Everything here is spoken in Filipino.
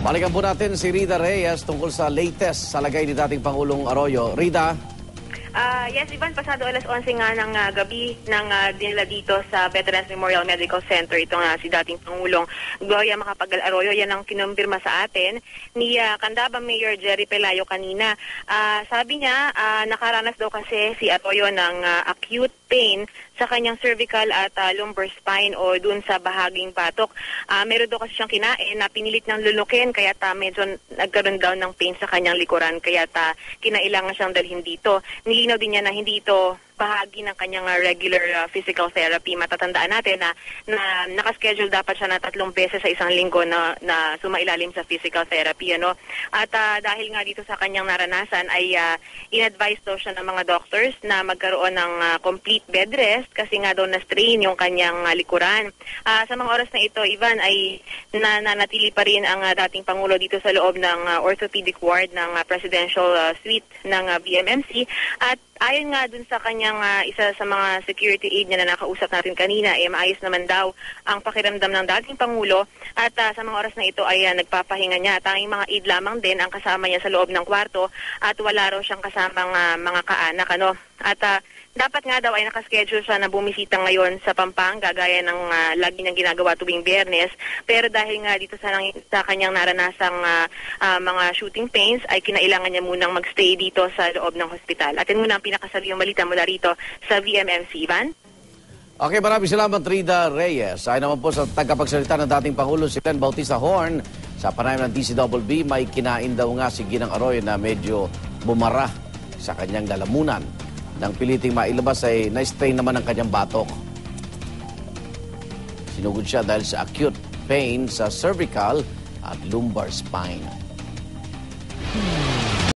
Balikan po natin si Rida Reyes tungkol sa latest sa lagay ni dating Pangulong Arroyo. Rida? Yes, Ivan, pasado alas 11 nga ng gabi ng dinala dito sa Veterans Memorial Medical Center itong si dating Pangulong Gloria Macapagal Arroyo. Yan ang kinumpirma sa atin ni Candaba Mayor Jerry Pelayo kanina. Sabi niya, nakaranas daw kasi si Arroyo ng acute pain sa kanyang cervical at lumbar spine o dun sa bahaging batok. Meron daw kasi siyang kinain na pinilit niyang lulukin kaya medyo nagkaroon daw ng pain sa kanyang likuran kaya kinailangan siyang dalhin dito. Nilinaw din niya na hindi ito bahagi ng kanyang regular physical therapy. Matatandaan natin na nakaschedule dapat siya na 3 beses sa isang linggo na sumailalim sa physical therapy. At dahil nga dito sa kanyang naranasan ay in-advise daw siya ng mga doctors na magkaroon ng complete bed rest kasi nga daw na-strain yung kanyang likuran. Sa mga oras na ito, Ivan, ay nanatili pa rin ang dating Pangulo dito sa loob ng orthopedic ward ng presidential suite ng VMMC. At ayon nga dun sa kanyang isa sa mga security aide niya na nakausap natin kanina, maayos naman daw ang pakiramdam ng dating Pangulo at sa mga oras na ito ay nagpapahinga niya. Tanging mga aide lamang din ang kasama niya sa loob ng kwarto at wala raw siyang kasamang mga kaanak. At dapat nga daw ay nakaschedule siya na bumisita ngayon sa Pampanga gaya ng lagi niyang ginagawa tuwing Biyernes. Pero dahil nga dito sa kanyang naranasang mga shooting pains ay kinailangan niya munang magstay dito sa loob ng hospital. Atin muna ang pinakasabiang balita mula rito sa VMMC, Ivan. Okay, maraming salamat, Rida Reyes. Ayon naman po sa tagapagsalita ng dating Pangulo si Len Bautista Horn, sa panayam ng DCBB, may kinain daw nga si Ginang Arroyo na medyo bumara sa kanyang lalamunan. Nang piliting mailabas ay na-strain naman ang kanyang batok. Sinugod siya dahil sa acute pain sa cervical at lumbar spine.